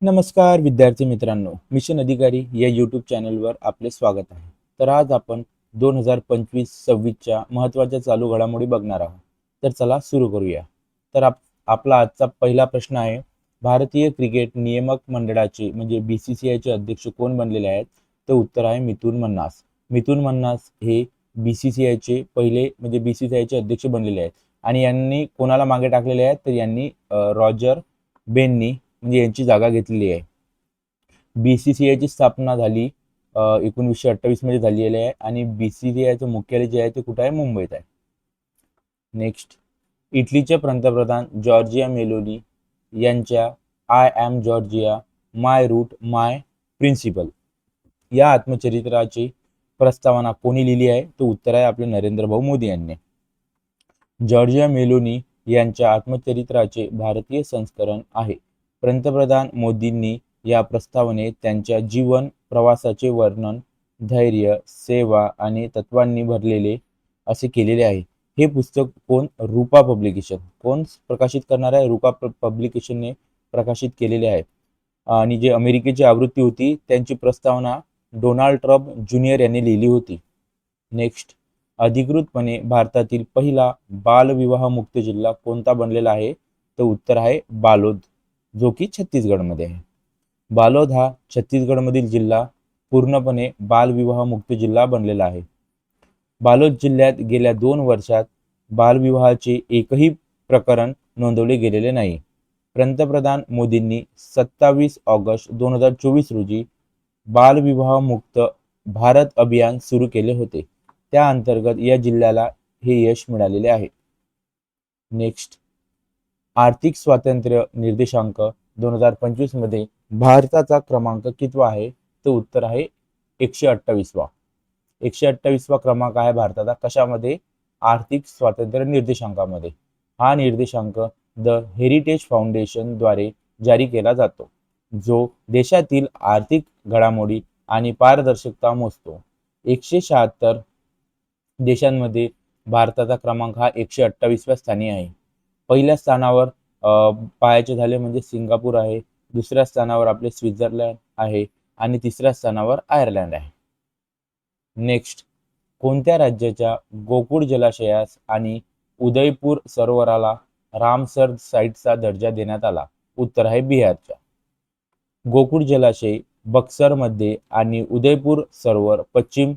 नमस्कार विद्यार्थी मित्रांनो, मिशन अधिकारी या यूट्यूब चॅनलवर आपले स्वागत आहे. तर आज आपण 2025-26च्या महत्त्वाच्या चालू घडामोडी बघणार आहोत. तर चला सुरू करूया. तर आपला आजचा पहिला प्रश्न आहे, भारतीय क्रिकेट नियामक मंडळाचे म्हणजे BCCIचे अध्यक्ष कोण बनलेले आहेत? तर उत्तर आहे मिथुन मन्हास. मिथुन मन्हास हे BCCIचे पहिले म्हणजे BCCIचे अध्यक्ष बनलेले आहेत आणि यांनी कोणाला मागे टाकलेले आहेत? तर यांनी रॉजर बेननी म्हणजे यांची जागा घेतलेली आहे. BCCIची स्थापना झाली 1928 मध्ये झालेली आहे आणि BCCIचं मुख्यालय जे आहे ते कुठे आहे? मुंबईत आहे. नेक्स्ट, इटलीचे पंतप्रधान जॉर्जिया मेलोनी यांच्या I am Giorgia my root my principle या आत्मचरित्राची प्रस्तावना कोणी लिहिली आहे? तो उत्तर आहे आपले नरेंद्र भाऊ मोदी यांनी. जॉर्जिया मेलोनी यांच्या आत्मचरित्राचे भारतीय संस्करण आहे. पंतप्रधान मोदींनी या प्रस्तावनेत त्यांच्या जीवन प्रवासाचे वर्णन धैर्य, सेवा आणि तत्वांनी भरलेले असे केलेले आहे. हे पुस्तक रूपा पब्लिकेशन प्रकाशित करणार आहे? रूपा पब्लिकेशनने प्रकाशित केलेले आहे आणि जे अमेरिकेची आवृत्ती होती त्यांची प्रस्तावना डोनाल्ड ट्रम्प ज्युनियर यांनी लिहिली होती. नेक्स्ट, अधिकृतपणे भारतातील पहिला बालविवाह मुक्त जिल्हा कोणता बनलेला आहे? तर उत्तर आहे बालोद, जो की छत्तीसगडमध्ये आहे. बालोद हा छत्तीसगडमधील जिल्हा पूर्णपणे बालविवाह मुक्त जिल्हा बनलेला आहे. बालोद जिल्ह्यात गेल्या 2 वर्षात बालविवाहाचे एकही प्रकरण नोंदवले गेलेले नाही. पंतप्रधान मोदींनी 27 ऑगस्ट 2024 रोजी बालविवाह मुक्त भारत अभियान सुरू केले होते. त्या अंतर्गत या जिल्ह्याला हे यश मिळालेले आहे. नेक्स्ट, आर्थिक स्वातंत्र्य निर्देशांक 2025 मध्ये भारताचा क्रमांक कितवा आहे? तर उत्तर आहे 128वा. 128वा क्रमांक आहे भारताचा. कशामध्ये? आर्थिक स्वातंत्र्य निर्देशांकामध्ये. हा निर्देशांक द हेरिटेज फाउंडेशन द्वारे जारी केला जातो, जो देशातील आर्थिक घडामोडी आणि पारदर्शकता मोजतो. 176 देशांमध्ये भारताचा क्रमांक हा 128व्या स्थानी आहे. पहिल्या स्थानावर पाहायचे झाले म्हणजे सिंगापूर आहे, दुसऱ्या स्थानावर आपले स्वित्झर्लंड आहे आणि तिसऱ्या स्थानावर आयर्लंड आहे. नेक्स्ट, कोणत्या राज्याच्या गोकुळ जलाशयास आणि उदयपूर सरोवराला रामसर साईटचा दर्जा देण्यात आला? उत्तर आहे बिहारच्या. गोकुळ जलाशय बक्सरमध्ये आणि उदयपूर सरोवर पश्चिम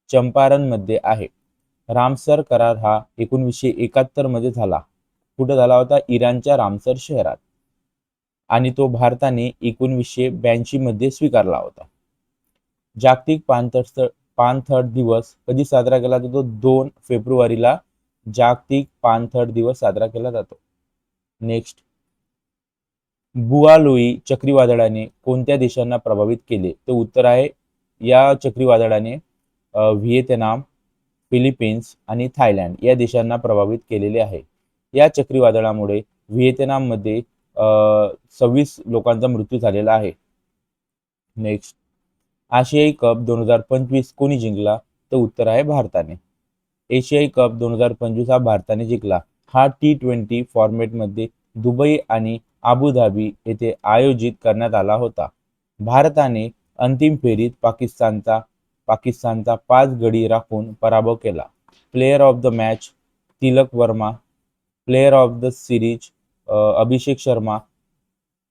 चंपारणमध्ये आहे. रामसर करार हा 1971 मध्ये झाला. कुठे झाला होता? इराणच्या रामसर शहरात आणि तो भारताने 1982 मध्ये स्वीकारला होता. जागतिक पाणथळ दिवस कधी साजरा केला जातो? 2 फेब्रुवारीला जागतिक पाणथळ दिवस साजरा केला जातो. नेक्स्ट, बुआलोई चक्रीवादळाने कोणत्या देशांना प्रभावित केले? तर उत्तर आहे या चक्रीवादळाने व्हिएतनाम, फिलिपिन्स आणि थायलंड या देशांना प्रभावित केलेले आहे. या चक्रीवादळामुळे व्हिएतनाममध्ये 26 लोकांचा मृत्यू झालेला आहे. नेक्स्ट, आशियाई कप 2025 कोणी जिंकला? तर उत्तर आहे भारताने. एशियाई कप 2025 हा भारताने जिंकला. हा T20 फॉर्मॅटमध्ये दुबई आणि अबुधाबी येथे आयोजित करण्यात आला होता. भारताने अंतिम फेरीत पाकिस्तानचा 5 गडी राखून पराभव केला. Player of the match Tilak Varma, player of the series Abhishek Sharma.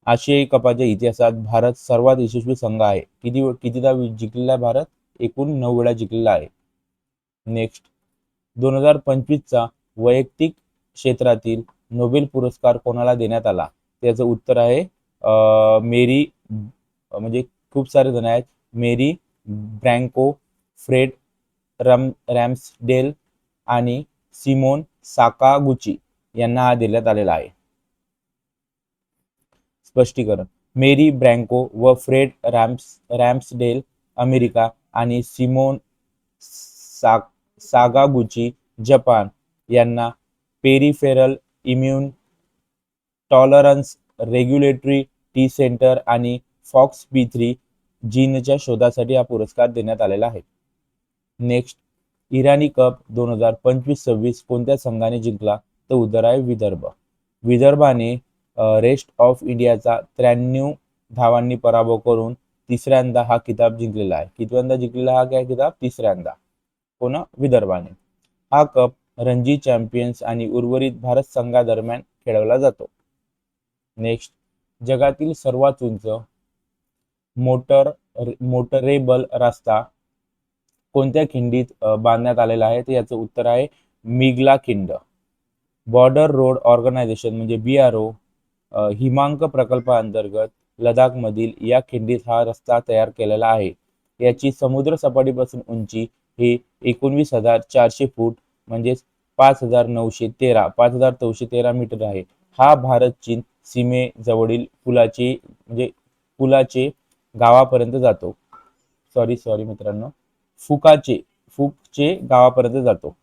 आशियाई कपाच्या इतिहासात भारत सर्वात यशस्वी संघ आहे. कितीदा जिंकलेला आहे भारत? एकूण 9 वेळा जिंकलेला आहे. नेक्स्ट, 2025चा वैयक्तिक क्षेत्रातील नोबेल पुरस्कार कोणाला देण्यात आला? त्याचं उत्तर आहे मेरी म्हणजे खूप सारे जण आहेत. मेरी ब्रँको, फ्रेड रॅम्सडेल आणि सिमोन साकागुची यांना हा देण्यात आलेला आहे. स्पष्टीकरण, मेरी ब्रँको व फ्रेड रॅम्सडेल अमेरिका आणि सिमोन सागागुची जपान यांना peripheral immune tolerance regulatory T centre आणि FOXP3 जीनच्या शोधासाठी हा पुरस्कार देण्यात आलेला आहे. नेक्स्ट, इराणी कप 2025-26 कोणत्या संघाने जिंकला? तर उत्तर आहे विदर्भ. विदर्भाने रेस्ट ऑफ इंडियाचा 93 धावांनी पराभव करून तिसऱ्यांदा हा किताब जिंकलेला आहे. कितव्यांदा जिंकलेला हा काय किताब? तिसऱ्यांदा. कोण? विदर्भाने. हा कप रणजी चॅम्पियन्स आणि उर्वरित भारत संघादरम्यान खेळवला जातो. नेक्स्ट, जगातील सर्वात उंच मोटरेबल रस्ता कोणत्या खिंडीत बांधण्यात आलेला आहे? तर याचं उत्तर आहे मिग्ला खिंड. बॉर्डर रोड ऑर्गनायझेशन म्हणजे BRO हिमांक प्रकल्पाअंतर्गत लडाखमधील या खिंडीत हा रस्ता तयार केलेला आहे. याची समुद्र सपाटीपासून उंची ही 19,400 फूट म्हणजेच 5,913 मीटर आहे. हा भारत चीन सीमेजवळील पुलाचे गावापर्यंत जातो. सॉरी मित्रांनो, फुकचे गावापर्यंत जातो.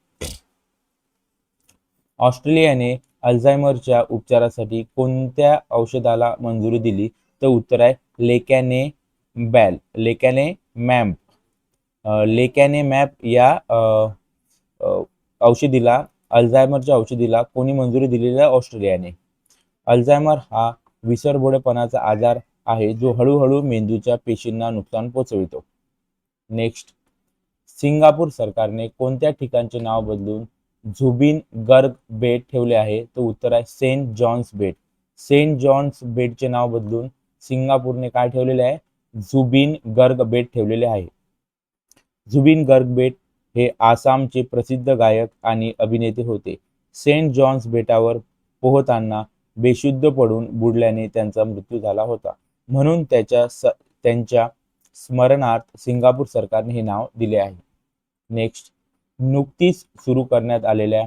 ऑस्ट्रेलियाने अल्झायमरच्या उपचारासाठी कोणत्या औषधाला मंजुरी दिली? तर उत्तर आहे लेकॅनेमॅप या अल्झायमरच्या औषधीला कोणी मंजुरी दिलेली आहे? ऑस्ट्रेलियाने. अल्झायमर हा विसरभोळेपणाचा आजार आहे जो हळूहळू मेंदूच्या पेशींना नुकसान पोचवितो. नेक्स्ट, सिंगापूर सरकारने कोणत्या ठिकाणचे नाव बदलून झुबिन गर्ग बेट ठेवले आहे? तर उत्तर आहे सेंट जॉन्स बेट. सेंट जॉन्स बेटचे नाव बदलून सिंगापूरने काय ठेवलेले आहे? झुबिन गर्ग बेट ठेवलेले आहे. झुबिन गर्ग बेट हे आसामचे प्रसिद्ध गायक आणि अभिनेते होते. सेंट जॉन्स बेटावर पोहताना बेशुद्ध पडून बुडल्याने त्यांचा मृत्यू झाला होता. म्हणून त्यांच्या स्मरणार्थ सिंगापूर सरकारने हे नाव दिले आहे. नेक्स्ट, नुकतीच सुरू करण्यात आलेल्या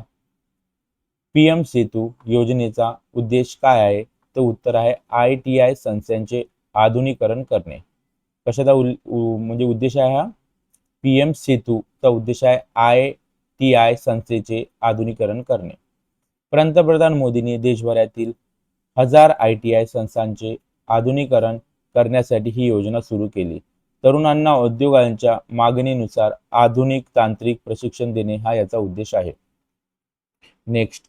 PM सेतू योजनेचा उद्देश काय आहे? तर उत्तर आहे ITI संस्थांचे आधुनिकीकरण करणे. कशाचा म्हणजे उद्देश आहे हा? PM सेतूचा उद्देश आहे ITI संस्थेचे आधुनिकीकरण करणे. पंतप्रधान मोदींनी देशभरातील 1000 ITI संस्थांचे आधुनिकीकरण करण्यासाठी ही योजना सुरू केली. तरुणांना उद्योगांच्या मागणीनुसार आधुनिक तांत्रिक प्रशिक्षण देणे हा याचा उद्देश आहे. नेक्स्ट,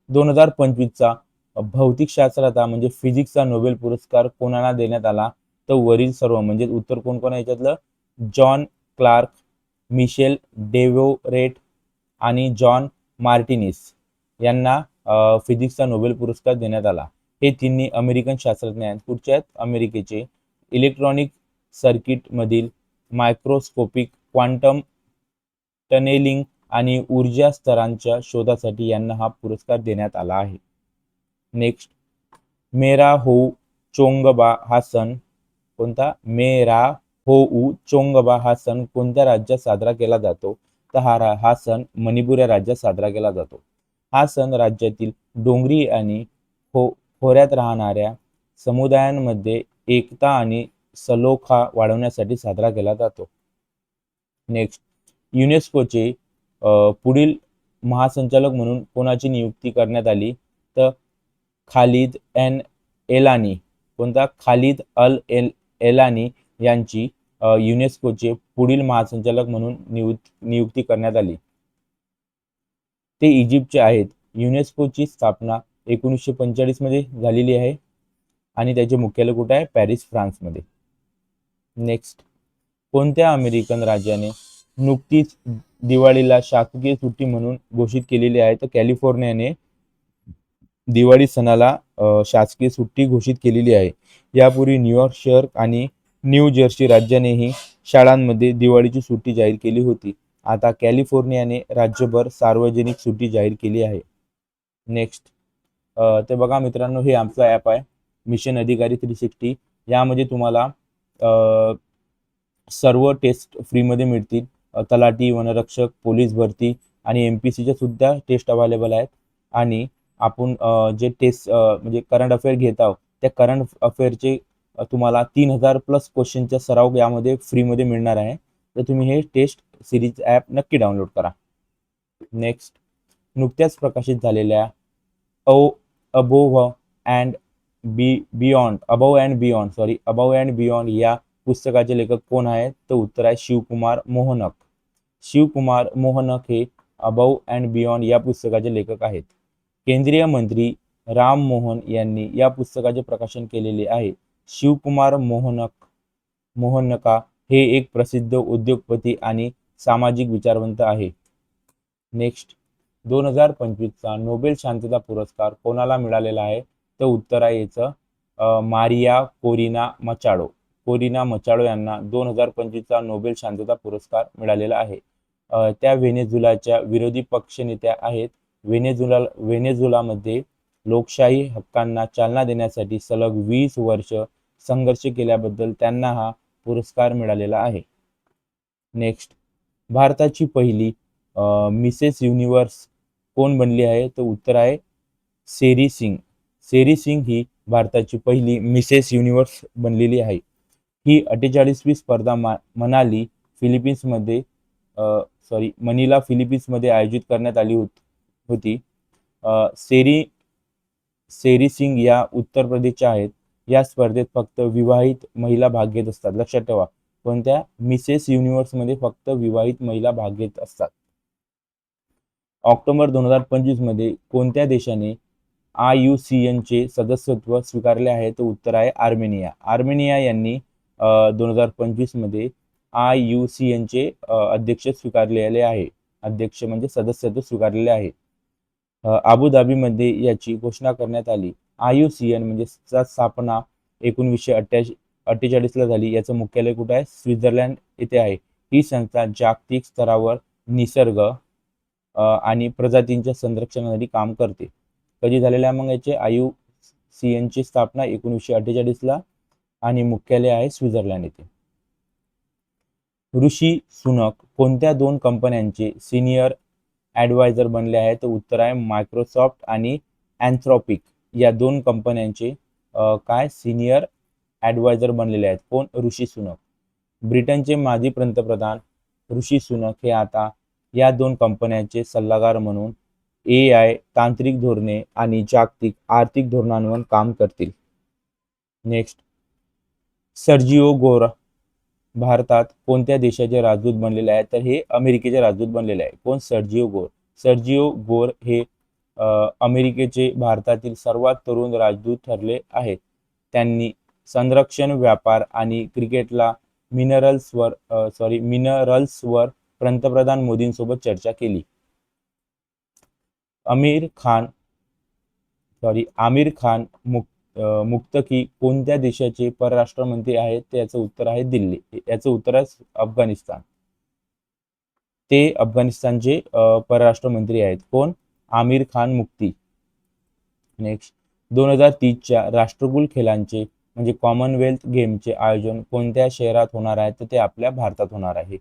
2025चा भौतिकशास्त्राचा म्हणजे फिजिक्सचा नोबेल पुरस्कार कोणाला देण्यात आला? तर वरील सर्व म्हणजे उत्तर कोण कोण आहे याच्यातलं? जॉन क्लार्क, मिशेल डेव्होरेट आणि जॉन मार्टिनिस यांना फिजिक्सचा नोबेल पुरस्कार देण्यात आला. हे तिन्ही अमेरिकन शास्त्रज्ञ आहेत. कुठचे आहेत? अमेरिकेचे. इलेक्ट्रॉनिक सर्किटमधील मायक्रोस्कोपिक क्वांटम टनेलिंग आणि ऊर्जा स्तरांच्या शोधासाठी यांना हा पुरस्कार देण्यात आला आहे. नेक्स्ट, मेरा होऊ चोंगबा हा सण कोणता? मेरा होऊ चोंगबा हा सण कोणत्या राज्यात साजरा केला जातो? तर हा सण मणिपूर या राज्यात साजरा केला जातो. हा सण राज्यातील डोंगरी आणि खोऱ्यात राहणाऱ्या समुदायांमध्ये एकता आणि सलोखा वाढवण्यासाठी साजरा केला जातो. नेक्स्ट, युनेस्कोचे पुढील महासंचालक म्हणून कोणाची नियुक्ती करण्यात आली? तर खालिद एलानी. कोणता? खालिद एलानी यांची युनेस्कोचे पुढील महासंचालक म्हणून नियुक्ती करण्यात आली. ते इजिप्तचे आहेत. युनेस्कोची स्थापना 1945 मध्ये झालेली आहे आणि त्याचे मुख्यालय कुठे आहे? पॅरिस, फ्रान्समध्ये. नेक्स्ट, कोणत्या अमेरिकन राज्याने नुकतीच दिवाळीला शासकीय सुट्टी म्हणून घोषित केलेली आहे? तर कॅलिफोर्नियाने दिवाळी सणाला शासकीय सुट्टी घोषित केलेली आहे. यापूर्वी न्यूयॉर्क शहर आणि न्यू जर्सी राज्यानेही शाळांमध्ये दिवाळीची सुट्टी जाहीर केली होती. आता कॅलिफोर्नियाने राज्यभर सार्वजनिक सुट्टी जाहीर केली आहे. नेक्स्ट, ते बघा मित्रांनो, हे आमचं ॲप आहे मिशन अधिकारी 360. यामध्ये तुम्हाला सर्व टेस्ट फ्रीमध्ये मिळतील. तलाठी, वनरक्षक, पोलीस भरती आणि MPCच्या सुद्धा टेस्ट अवेलेबल आहेत. आणि आपण जे टेस्ट म्हणजे करंट अफेअर घेत आहोत त्या करंट अफेअरचे तुम्हाला 3000+ क्वेश्चनचा सराव यामध्ये फ्रीमध्ये मिळणार आहे. तर तुम्ही हे टेस्ट सिरीज ॲप नक्की डाउनलोड करा. नेक्स्ट, नुकत्याच प्रकाशित झालेल्या अबोव्ह अँड बियॉन्ड या पुस्तकाचे लेखक कोण आहेत? तर उत्तर आहे शिवकुमार मोहनक. शिवकुमार मोहनक हे अबोव्ह अँड बियॉन्ड या पुस्तकाचे लेखक आहेत. केंद्रीय मंत्री राम मोहन यांनी या पुस्तकाचे प्रकाशन केलेले आहे. शिवकुमार मोहनका हे एक प्रसिद्ध उद्योगपती आणि सामाजिक विचारवंत आहे. नेक्स्ट, 2025चा नोबेल शांतता पुरस्कार कोणाला मिळालेला आहे? तर उत्तर आहे याचं मारिया कोरिना मचाडो यांना 2025चा नोबेल शांतता पुरस्कार मिळालेला आहे. त्या व्हेनेझुलाच्या विरोधी पक्षनेत्या आहेत. व्हेनेझुलामध्ये लोकशाही हक्कांना चालना देण्यासाठी सलग 20 वर्ष संघर्ष केल्याबद्दल त्यांना हा पुरस्कार मिळालेला आहे. नेक्स्ट, भारताची पहिली मिसेस युनिव्हर्स कोण बनली आहे? तर उत्तर आहे सेरी सिंग. सेरी सिंग ही भारताची पहिली मिसेस युनिव्हर्स बनलेली आहे. ही 48वी स्पर्धा मनिला फिलिपिन्समध्ये आयोजित करण्यात आली होती. सेरी सिंग या उत्तर प्रदेशच्या आहेत. या स्पर्धेत फक्त विवाहित महिला भाग घेत असतात. लक्षात ठेवा, कोणत्या मिसेस युनिव्हर्समध्ये फक्त विवाहित महिला भाग घेत असतात. ऑक्टोबर 2025 मध्ये कोणत्या देशाने IUCN चे सदस्यत्व स्वीकारले आहे? तर उत्तर आहे आर्मेनिया. आर्मेनिया यांनी 2025 मध्ये IUCN चे अध्यक्ष स्वीकारलेले आहे. अध्यक्ष म्हणजे सदस्यत्व स्वीकारलेले आहे. अबुधाबीमध्ये याची घोषणा करण्यात आली. IUCN म्हणजे स्थापना 1948 ला झाली. याचं मुख्यालय कुठे आहे? स्वित्झर्लंड येथे आहे. ही संस्था जागतिक स्तरावर निसर्ग आणि प्रजातींच्या संरक्षणासाठी काम करते. कधी झालेला आहे मग याचे IUCN ची स्थापना? 1948 ला आणि मुख्यालय आहे स्वित्झर्लंड येथे. ऋषी सुनक कोणत्या 2 कंपन्यांचे सिनियर ॲडवायझर बनले आहेत? तर उत्तर आहे मायक्रोसॉफ्ट आणि अँथ्रोपिक या 2 कंपन्यांचे सिनियर ॲडवायझर बनलेले आहेत. कोण? ऋषी सुनक. ब्रिटनचे माजी पंतप्रधान ऋषी सुनक हे आता या 2 कंपन्यांचे सल्लागार म्हणून AI, तांत्रिक धोरणे आणि जागतिक आर्थिक धोरणांवर काम करतील. नेक्स्ट, सर्जिओ गोर भारतात कोणत्या देशाचे राजदूत बनलेले आहेत? तर हे अमेरिकेचे राजदूत बनलेले आहे. कोण? सर्जिओ गोर. सर्जिओ गोर हे अमेरिकेचे भारतातील सर्वात तरुण राजदूत ठरले आहेत. त्यांनी संरक्षण, व्यापार आणि क्रिकेटला मिनरल्सवर पंतप्रधान मोदींसोबत चर्चा केली. आमिर खान मुक्तकी कोणत्या देशाचे परराष्ट्र मंत्री आहेत? याचं उत्तर आहे दिल्ली. याचं उत्तर आहे अफगाणिस्तान. ते अफगाणिस्तानचे परराष्ट्र मंत्री आहेत. कोण? आमिर खान मुक्ती. नेक्स्ट, 2030च्या राष्ट्रकुल खेळांचे म्हणजे कॉमनवेल्थ गेमचे आयोजन कोणत्या शहरात होणार आहे? तर ते आपल्या भारतात होणार आहे.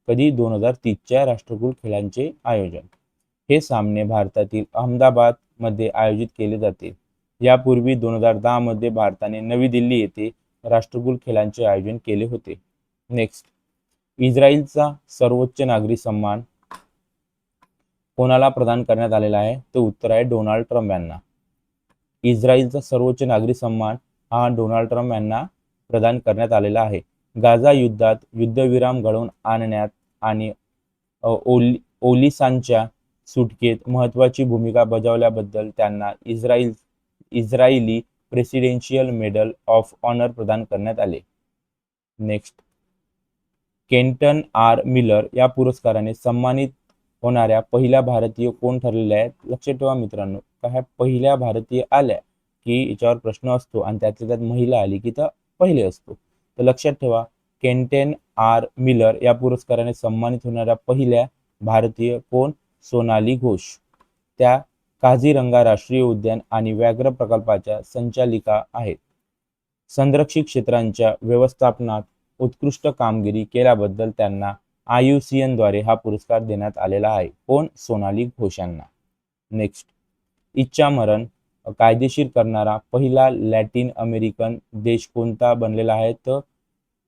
कधी? 2030च्या राष्ट्रकुल खेळांचे आयोजन. हे सामने भारतातील अहमदाबाद मध्ये आयोजित केले जाते. यापूर्वी 2010 मध्ये भारताने नवी दिल्ली येथे राष्ट्रकुल खेळांचे आयोजन केले होते. नेक्स्ट, इस्रायलचा सर्वोच्च नागरी सन्मान कोणाला प्रदान करण्यात आलेला आहे? तर उत्तर आहे डोनाल्ड ट्रम्प यांना. इस्रायलचा सर्वोच्च नागरी सन्मान हा डोनाल्ड ट्रम्प यांना प्रदान करण्यात आलेला आहे. गाझा युद्धात युद्धविराम घडवून आणण्यात आणि ओलिसांच्या सुटकेत महत्त्वाची भूमिका बजावल्याबद्दल त्यांना Israeli presidential medal of honour प्रदान करण्यात आले. Next, केंटन R. मिलर या पुरस्काराने सन्मानित होणाऱ्या पहिल्या भारतीय कोण ठरलेल्या आहेत? लक्षात ठेवा मित्रांनो, ह्या पहिल्या भारतीय आल्या की याच्यावर प्रश्न असतो आणि त्यात महिला आली की तर पहिले असतो. तर लक्षात ठेवा, केंटन R. मिलर या पुरस्काराने सन्मानित होणाऱ्या पहिल्या भारतीय कोण? सोनाली घोष. त्या काझीरंगा राष्ट्रीय उद्यान आणि व्याघ्र प्रकल्पाच्या संचालिका आहेत. संरक्षित क्षेत्रांच्या व्यवस्थापनात उत्कृष्ट कामगिरी केल्याबद्दल त्यांना IUCN द्वारे हा पुरस्कार देण्यात आलेला आहे. कोण? सोनाली घोष यांना. नेक्स्ट, इच्छामरण कायदेशीर करणारा पहिला लॅटिन अमेरिकन देश कोणता बनलेला आहे? तर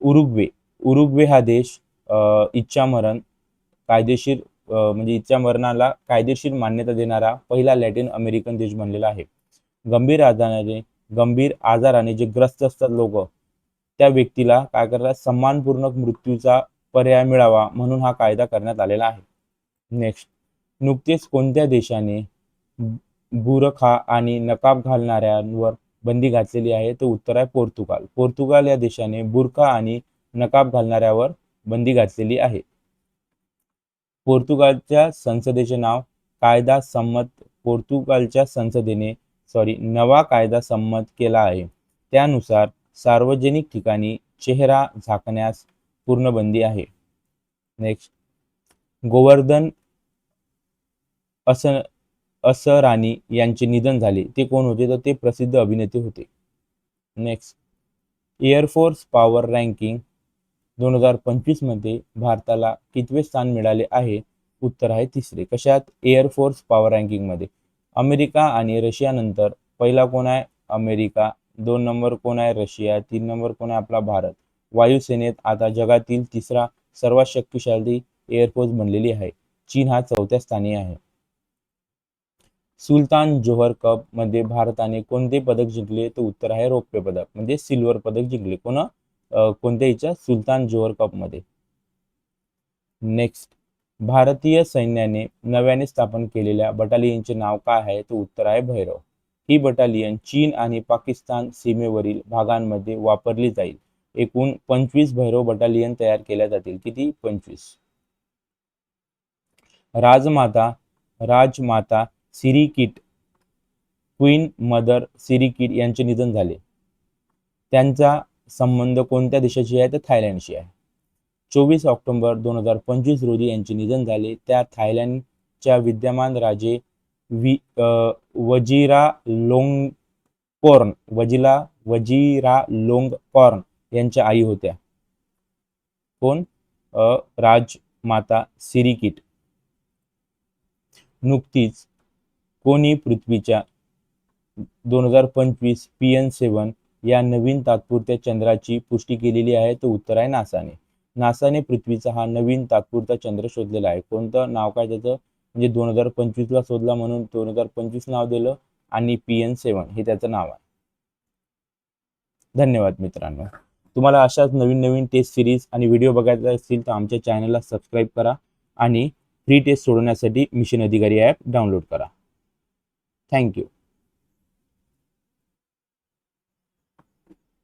उरुग्वे. उरुग्वे हा देश इच्छामरण कायदेशीर म्हणजे इच्छामरणाला कायदेशीर मान्यता देणारा पहिला लॅटिन अमेरिकन देश बनलेला आहे. गंभीर आजाराने जे ग्रस्त असतात लोक, त्या व्यक्तीला काय करतात? सन्मानपूर्ण मृत्यूचा पर्याय मिळावा म्हणून हा कायदा करण्यात आलेला आहे. नेक्स्ट, नुकतेच कोणत्या देशाने बुरखा आणि नकाब घालणाऱ्यांवर बंदी घातलेली आहे? तर उत्तर आहे पोर्तुगाल. पोर्तुगाल या देशाने बुरखा आणि नकाब घालणाऱ्यावर बंदी घातलेली आहे. पोर्तुगालच्या संसदेचे नाव कायदा संमत. पोर्तुगालच्या संसदेने नवा कायदा संमत केला आहे. त्यानुसार सार्वजनिक ठिकाणी चेहरा झाकण्यास पूर्ण बंदी आहे. नेक्स्ट, गोवर्धन असरानी यांचे निधन झाले. ते कोण होते? तर ते प्रसिद्ध अभिनेते होते. नेक्स्ट, एअरफोर्स पॉवर रँकिंग 2025 मध्ये भारताला कितवे स्थान मिळाले आहे? उत्तर आहे 3रे. कशात? एअरफोर्स पॉवर रँकिंग मध्ये. अमेरिका आणि रशिया नंतर पहिला कोण आहे? अमेरिका. 2 नंबर कोण आहे? रशिया. 3 नंबर कोण आहे? आपला भारत. वायुसेनेत आता जगातील 3रा सर्वात शक्तिशाली एअरफोर्स बनलेली आहे. चीन हा 4थ्या स्थानी आहे. सुलतान जोहर कप मध्ये भारताने कोणते पदक जिंकले? तर उत्तर आहे रौप्य पदक, म्हणजे सिल्वर पदक जिंकले. कोणत्या हिच्या? सुलतान जोहर कप मध्ये. नेक्स्ट, भारतीय सैन्याने नव्याने स्थापन केलेल्या बटालियनचे नाव काय आहे? तर उत्तर आहे भैरव. ही बटालियन चीन आणि पाकिस्तान सीमेवरील भागांमध्ये वापरली जाईल. एकूण 25 भैरव बटालियन तयार केल्या जातील. किती? 25. राजमाता सिरिकिट, क्वीन मदर सिरिकिट यांचे निधन झाले. त्यांचा संबंध कोणत्या देशाशी आहे? तर थायलंडशी आहे. 24 ऑक्टोबर 2025 रोजी यांचे निधन झाले. त्या थायलंडच्या विद्यमान राजे वजिरालोंगकॉर्न यांच्या आई होत्या. कोण? राजमाता सिरिकिट. नुकतीच कोणी पृथ्वीच्या 2025 PN7 या नवीन तात्पुरत्या चंद्राची पुष्टी केलेली आहे? तर उत्तर आहे नासाने. नासाने पृथ्वीचा हा नवीन तात्पुरता चंद्र शोधलेला आहे. कोणतं नाव काय त्याचं? म्हणजे 2025 ला शोधला म्हणून 2025 नाव दिलं आणि PN7 हे त्याचं नाव आहे. धन्यवाद मित्रांनो. तुम्हाला अशाच नवीन नवीन टेस्ट सिरीज आणि व्हिडिओ बघायचा असतील तर आमच्या चॅनलला सबस्क्राईब करा आणि फ्री टेस्ट सोडवण्यासाठी मिशन अधिकारी ॲप डाउनलोड करा. थँक्यू.